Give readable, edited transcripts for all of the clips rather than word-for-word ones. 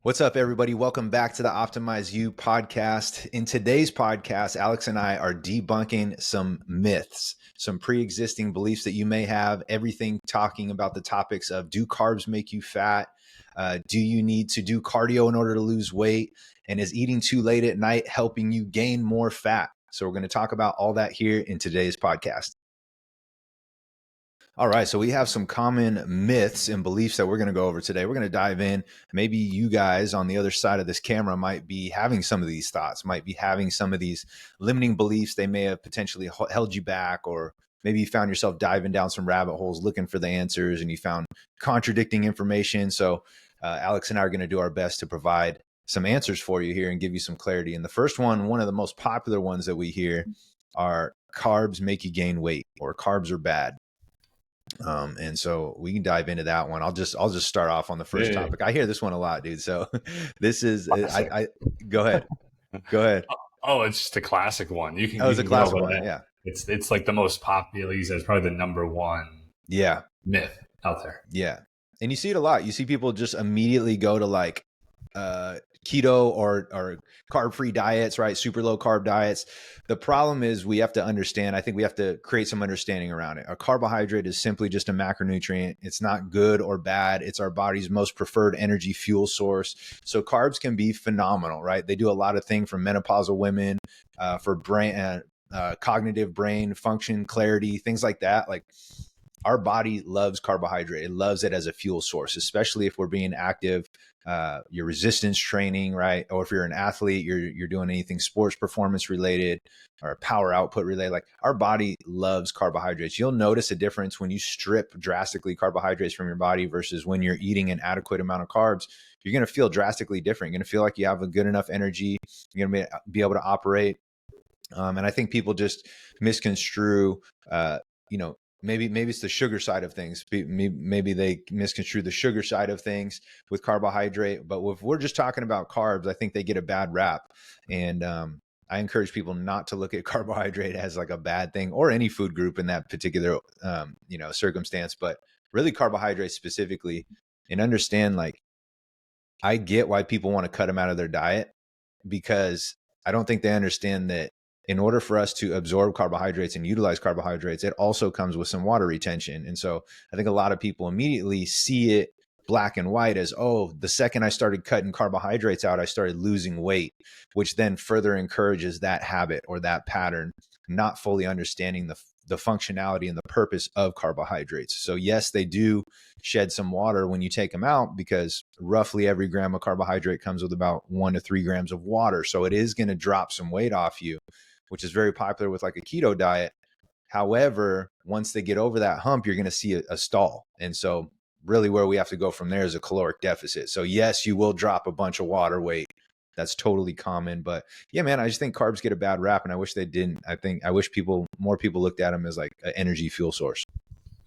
What's up, everybody? Welcome back to the Optimize You podcast. In today's podcast, Alex and I are debunking some myths, some pre-existing beliefs that you may have, everything talking about the topics of, do carbs make you fat? Do you need to do cardio in order to lose weight? And is eating too late at night helping you gain more fat? So we're going to talk about all that here in today's podcast. All right, so we have some common myths and beliefs that we're going to go over today. We're going to dive in. Maybe you guys on the other side of this camera might be having some of these thoughts, might be having some of these limiting beliefs. They may have potentially held you back, or maybe you found yourself diving down some rabbit holes looking for the answers and you found contradicting information. So Alex and I are going to do our best to provide some answers for you here and give you some clarity. And the first one of the most popular ones that we hear are carbs make you gain weight, or carbs are bad. And so we can dive into that one. I'll just start off on the first topic. I hear this one a lot, dude. So this is, I go ahead. Oh, it's just a classic one. You can. Oh, it's a classic one. Yeah. It's like the most popular. It's probably the number one. Yeah. Myth out there. Yeah. And you see it a lot. You see people just immediately go to like, keto or carb-free diets, right? Super low carb diets. The problem is we have to understand, I think we have to create some understanding around it. A carbohydrate is simply just a macronutrient. It's not good or bad. It's our body's most preferred energy fuel source. So carbs can be phenomenal, right? They do a lot of things for menopausal women, for brain, cognitive brain function, clarity, things like that. Like, our body loves carbohydrate. It loves it as a fuel source, especially if we're being active, your resistance training, right? Or if you're an athlete, you're doing anything sports performance related or power output related. Like, our body loves carbohydrates. You'll notice a difference when you strip drastically carbohydrates from your body versus when you're eating an adequate amount of carbs. You're going to feel drastically different. You're going to feel like you have a good enough energy. You're going to be able to operate. And I think people just misconstrue, maybe it's the sugar side of things. Maybe they misconstrue the sugar side of things with carbohydrate. But if we're just talking about carbs, I think they get a bad rap. And I encourage people not to look at carbohydrate as like a bad thing, or any food group in that particular circumstance. But really carbohydrates specifically, and understand, like, I get why people want to cut them out of their diet, because I don't think they understand that in order for us to absorb carbohydrates and utilize carbohydrates, it also comes with some water retention. And so I think a lot of people immediately see it black and white as, oh, the second I started cutting carbohydrates out, I started losing weight, which then further encourages that habit or that pattern, not fully understanding the functionality and the purpose of carbohydrates. So yes, they do shed some water when you take them out, because roughly every gram of carbohydrate comes with about 1 to 3 grams of water. So it is going to drop some weight off you, which is very popular with like a keto diet. However, once they get over that hump, you're going to see a stall. And so really where we have to go from there is a caloric deficit. So yes, you will drop a bunch of water weight. That's totally common. But yeah, man, I just think carbs get a bad rap, and I wish they didn't. I wish more people looked at them as like an energy fuel source.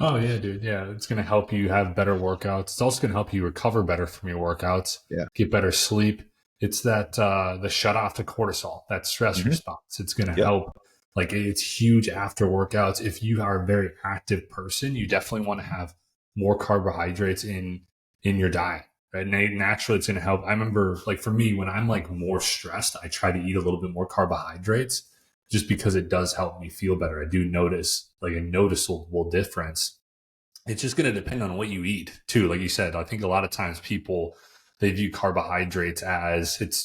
Oh yeah, dude. Yeah. It's going to help you have better workouts. It's also going to help you recover better from your workouts. Yeah. Get better sleep. It's that, the shut off to cortisol, that stress response. It's going to help. Like, it's huge after workouts. If you are a very active person, you definitely want to have more carbohydrates in your diet. Right? Naturally, it's going to help. I remember, like, for me, when I'm like more stressed, I try to eat a little bit more carbohydrates, just because it does help me feel better. I do notice like a noticeable difference. It's just going to depend on what you eat too. Like you said, I think a lot of times people, they view carbohydrates as it's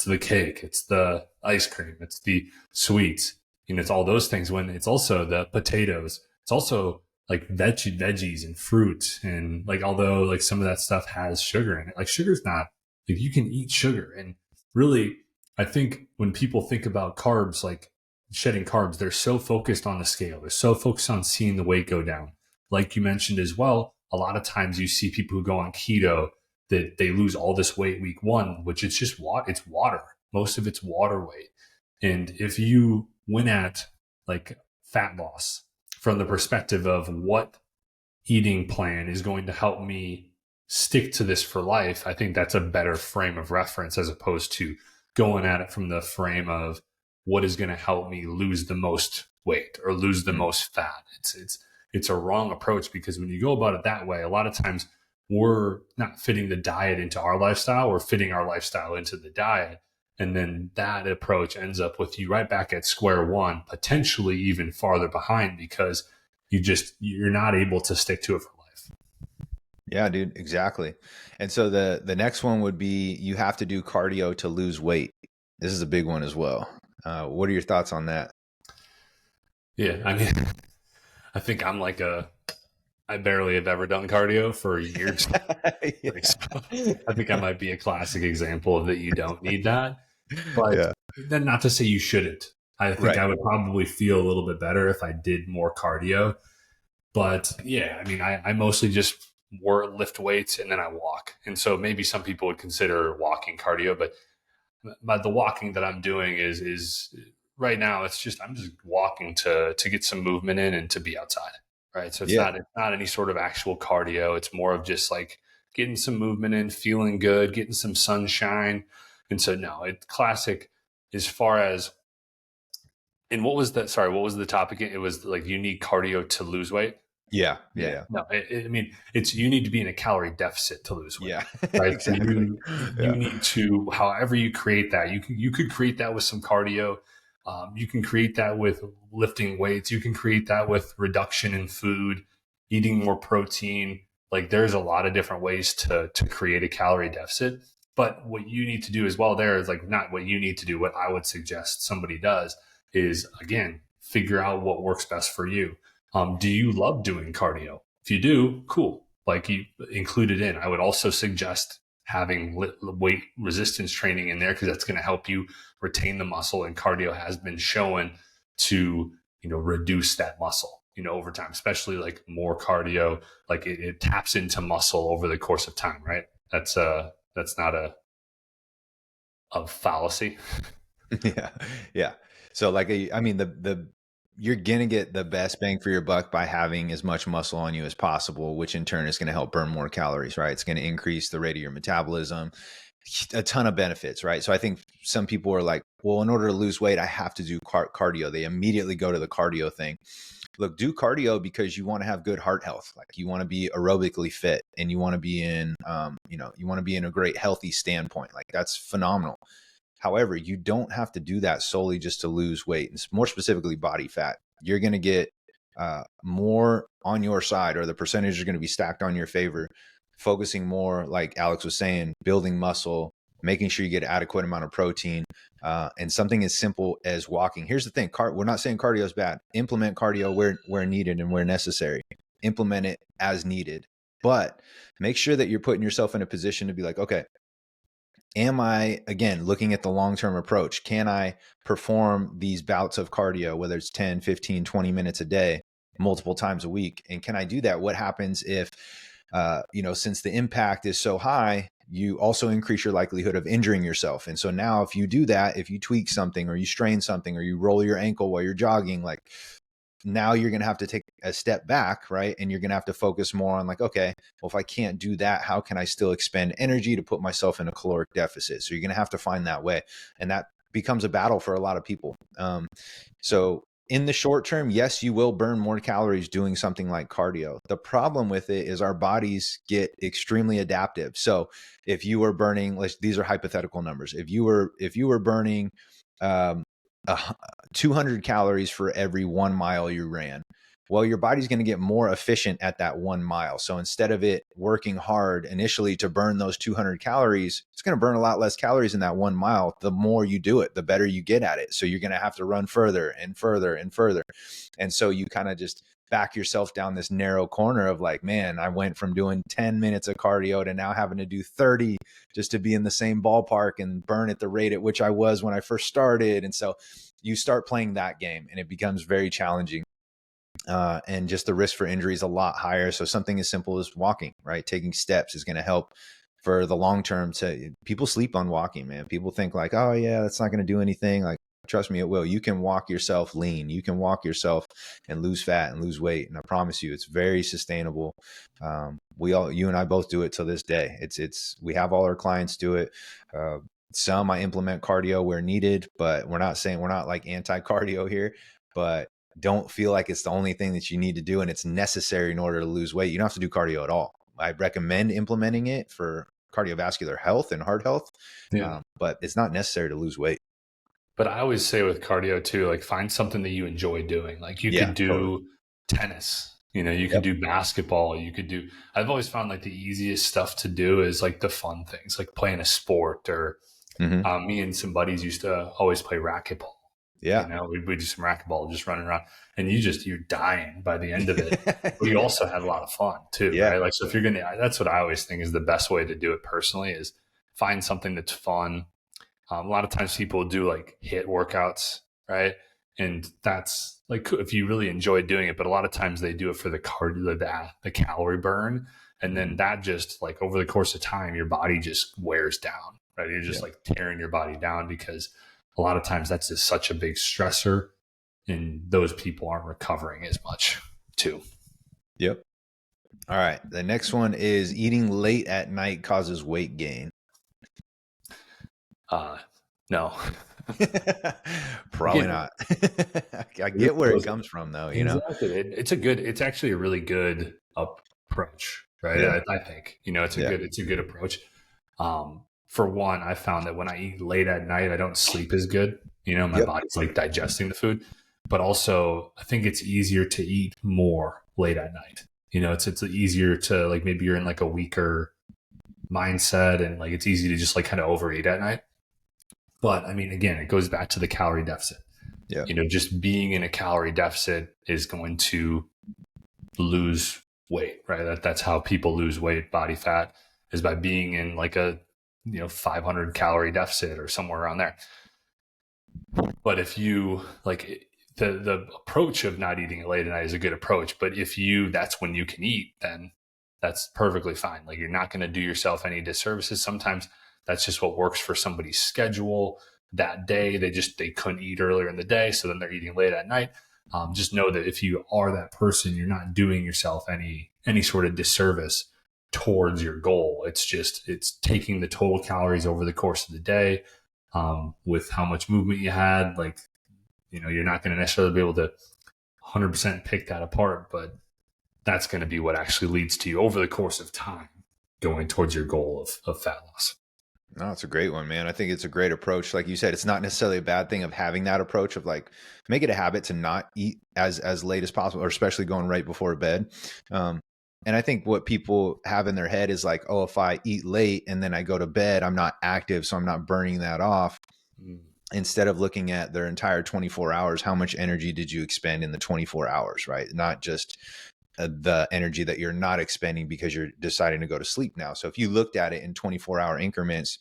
the cake, it's the ice cream, it's the sweets, it's all those things, when it's also the potatoes. It's also like veggies and fruit. And like, although like some of that stuff has sugar in it, like sugar's not, like, you can eat sugar. And really, I think when people think about carbs, like shedding carbs, they're so focused on the scale. They're so focused on seeing the weight go down. Like you mentioned as well, a lot of times you see people who go on keto that they lose all this weight week one, which it's just it's water. Most of it's water weight. And if you went at like fat loss from the perspective of what eating plan is going to help me stick to this for life, I think that's a better frame of reference, as opposed to going at it from the frame of what is going to help me lose the most weight or lose the most fat. It's a wrong approach, because when you go about it that way, a lot of times we're not fitting the diet into our lifestyle, we're fitting our lifestyle into the diet. And then that approach ends up with you right back at square one, potentially even farther behind, because you're not able to stick to it for life. Yeah, dude, exactly. And so the next one would be you have to do cardio to lose weight. This is a big one as well. What are your thoughts on that? Yeah, I mean, I think I barely have ever done cardio for years. Like, so I think I might be a classic example of that you don't need that. But Yeah. then not to say you shouldn't. I think Right. I would probably feel a little bit better if I did more cardio. But yeah, I mean, I mostly just lift weights and then I walk. And so maybe some people would consider walking cardio, but the walking that I'm doing is right now I'm just walking to get some movement in and to be outside. Right. So Yeah. it's not any sort of actual cardio. It's more of just like getting some movement in, feeling good, getting some sunshine. And so no, it's classic as far as and what was that? Sorry, what was the topic? It was like you need cardio to lose weight. Yeah. Yeah. Yeah, Yeah. no, I mean it's you need to be in a calorie deficit to lose weight, Yeah. right? So Exactly. you Yeah. need to, however you create that, you could create that with some cardio. You can create that with lifting weights. You can create that with reduction in food, eating more protein. Like there's a lot of different ways to create a calorie deficit. But what you need to do as well there is like not what you need to do. What I would suggest somebody does is again figure out what works best for you. Do you love doing cardio? If you do, cool. Like you include it in. I would also suggest having weight resistance training in there because that's going to help you retain the muscle. And cardio has been shown to, reduce that muscle, over time, especially like more cardio, like it taps into muscle over the course of time, right? That's not a fallacy. Yeah. Yeah. So like, I mean, the you're going to get the best bang for your buck by having as much muscle on you as possible, which in turn is going to help burn more calories, right? It's going to increase the rate of your metabolism, a ton of benefits, right? So I think some people are like, well, in order to lose weight, I have to do cardio. They immediately go to the cardio thing. Look, do cardio because you want to have good heart health. Like you want to be aerobically fit and you want to be in, you want to be in a great healthy standpoint. Like that's phenomenal. However, you don't have to do that solely just to lose weight, and more specifically body fat. You're going to get more on your side, or the percentage is going to be stacked on your favor, focusing more, like Alex was saying, building muscle, making sure you get adequate amount of protein, and something as simple as walking. Here's the thing. We're not saying cardio is bad. Implement cardio where needed and where necessary. Implement it as needed. But make sure that you're putting yourself in a position to be like, okay, am I, again, looking at the long-term approach? Can I perform these bouts of cardio, whether it's 10, 15, 20 minutes a day, multiple times a week? And can I do that? What happens if, since the impact is so high, you also increase your likelihood of injuring yourself. And so now if you do that, if you tweak something or you strain something or you roll your ankle while you're jogging, like now you're going to have to take a step back, right? And you're going to have to focus more on like, okay, well, if I can't do that, how can I still expend energy to put myself in a caloric deficit? So you're going to have to find that way. And that becomes a battle for a lot of people. So in the short term, yes, you will burn more calories doing something like cardio. The problem with it is our bodies get extremely adaptive. So if you were burning, these are hypothetical numbers. If you were burning, um, 200 calories for every 1 mile you ran. Well, your body's going to get more efficient at that 1 mile. So instead of it working hard initially to burn those 200 calories, it's going to burn a lot less calories in that 1 mile. The more you do it, the better you get at it. So you're going to have to run further and further and further. And so you kind of just back yourself down this narrow corner of like, man, I went from doing 10 minutes of cardio to now having to do 30 just to be in the same ballpark and burn at the rate at which I was when I first started. And so you start playing that game and it becomes very challenging. And just the risk for injury is a lot higher. So something as simple as walking, right? Taking steps is going to help for the long term. People sleep on walking, man. People think like, oh yeah, that's not going to do anything. Like, trust me, it will. You can walk yourself lean. You can walk yourself and lose fat and lose weight. And I promise you, it's very sustainable. You and I both do it till this day. We have all our clients do it. Some I implement cardio where needed, but we're not like anti-cardio here, but don't feel like it's the only thing that you need to do and it's necessary in order to lose weight. You don't have to do cardio at all. I recommend implementing it for cardiovascular health and heart health, Yeah. but it's not necessary to lose weight. But I always say with cardio too, like find something that you enjoy doing. Like you Yeah, could totally. do tennis, you could Yep. do basketball, I've always found like the easiest stuff to do is like the fun things, like playing a sport or Hmm. me and some buddies used to always play racquetball. Yeah. We'd do some racquetball, just running around, and you're dying by the end of it. But you Yeah. also have a lot of fun too, Yeah. right? Like, so if that's what I always think is the best way to do it personally is find something that's fun. A lot of times people do like HIIT workouts, right? And that's like if you really enjoy doing it, but a lot of times they do it for the cardio, the calorie burn, and then Mhm. that just like over the course of time, your body just wears down, right? You're just Yeah. like tearing your body down because a lot of times that's just such a big stressor, and those people aren't recovering as much too. Yep. All right. The next one is eating late at night causes weight gain. No, Probably again, not. I it really get where it goes comes from, though. exactly. It's actually a really good approach, right? Yeah. I think Yeah. it's a good approach. For one, I found that when I eat late at night, I don't sleep as good. My Yep. body's like digesting the food, but also I think it's easier to eat more late at night. It's easier to like maybe you're in like a weaker mindset and like it's easy to just like kind of overeat at night. But I mean, again, it goes back to the calorie deficit. Yeah. Just being in a calorie deficit is going to lose weight, right? That's how people lose weight, body fat, is by being in like a 500 calorie deficit or somewhere around there. But if you like the approach of not eating it late at night is a good approach. But if that's when you can eat, then that's perfectly fine. Like you're not going to do yourself any disservices. Sometimes that's just what works for somebody's schedule that day. They couldn't eat earlier in the day, so then they're eating late at night. Just know that if you are that person, you're not doing yourself any sort of disservice towards your goal. It's taking the total calories over the course of the day, with how much movement you had. Like, you're not going to necessarily be able to 100% pick that apart, but that's going to be what actually leads to you over the course of time going towards your goal of fat loss. No, it's a great one, man. I think it's a great approach. Like you said, it's not necessarily a bad thing of having that approach of like make it a habit to not eat as late as possible, or especially going right before bed. Um, and I think what people have in their head is like, oh, if I eat late and then I go to bed, I'm not active, so I'm not burning that off. Mm. Instead of looking at their entire 24 hours, how much energy did you expend in the 24 hours, right? Not just the energy that you're not expending because you're deciding to go to sleep now. So if you looked at it in 24-hour increments,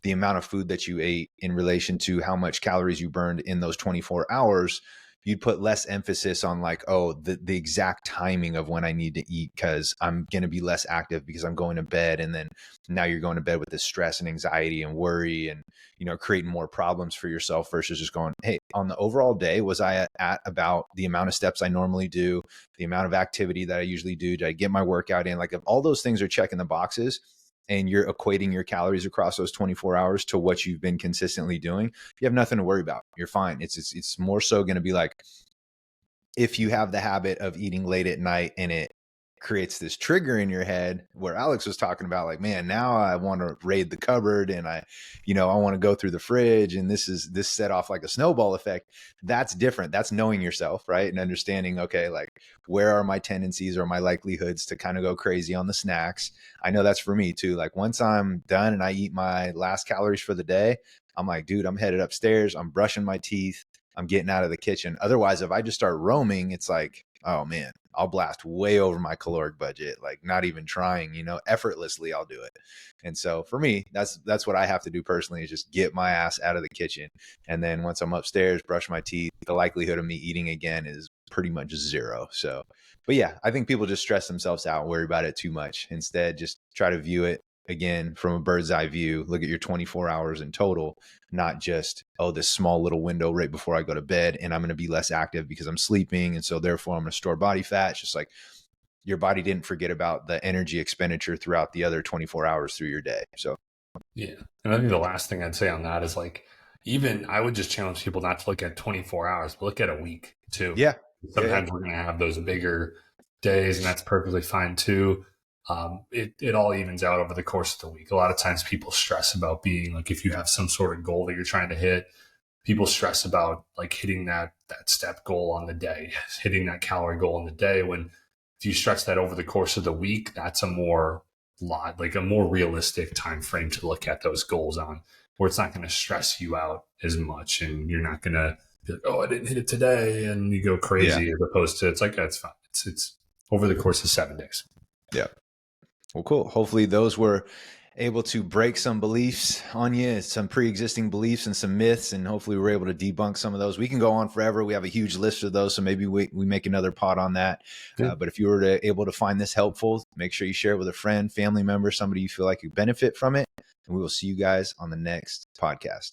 the amount of food that you ate in relation to how much calories you burned in those 24 hours, you'd put less emphasis on like, oh, the exact timing of when I need to eat because I'm going to be less active because I'm going to bed. And then now you're going to bed with this stress and anxiety and worry and, creating more problems for yourself versus just going, hey, on the overall day, was I at about the amount of steps I normally do, the amount of activity that I usually do? Did I get my workout in? Like if all those things are checking the boxes, and you're equating your calories across those 24 hours to what you've been consistently doing, you have nothing to worry about. You're fine. It's more so going to be like if you have the habit of eating late at night and it creates this trigger in your head where Alex was talking about like, man, now I want to raid the cupboard and I want to go through the fridge and this set off like a snowball effect. That's different. That's knowing yourself, right? And understanding, okay, like where are my tendencies or my likelihoods to kind of go crazy on the snacks? I know that's for me too. Like once I'm done and I eat my last calories for the day, I'm like, dude, I'm headed upstairs. I'm brushing my teeth. I'm getting out of the kitchen. Otherwise, if I just start roaming, it's like, oh man, I'll blast way over my caloric budget, like not even trying, effortlessly I'll do it. And so for me, that's what I have to do personally is just get my ass out of the kitchen. And then once I'm upstairs, brush my teeth, the likelihood of me eating again is pretty much zero. So, but yeah, I think people just stress themselves out, worry about it too much. Instead, just try to view it again from a bird's eye view, look at your 24 hours in total, not just, oh, this small little window right before I go to bed and I'm going to be less active because I'm sleeping. And so therefore I'm going to store body fat. It's just like your body didn't forget about the energy expenditure throughout the other 24 hours through your day. So, Yeah. And I think the last thing I'd say on that is like, even I would just challenge people not to look at 24 hours, but look at a week too. yeah. Yeah. Sometimes we're going to have those bigger days, and that's perfectly fine too. it all evens out over the course of the week. A lot of times people stress about being like, if you have some sort of goal that you're trying to hit, people stress about like hitting that step goal on the day, hitting that calorie goal in the day. When if you stretch that over the course of the week, that's a more realistic time frame to look at those goals on, where it's not going to stress you out as much, and you're not going to be like, oh, I didn't hit it today, and you go crazy. Yeah. As opposed to, it's like, that's fine. It's over the course of 7 days. Yeah. Well, cool. Hopefully those were able to break some beliefs on you, some pre-existing beliefs and some myths, and hopefully we're able to debunk some of those. We can go on forever. We have a huge list of those, so maybe we make another pod on that. But if you were able to find this helpful, make sure you share it with a friend, family member, somebody you feel like you benefit from it, and we will see you guys on the next podcast.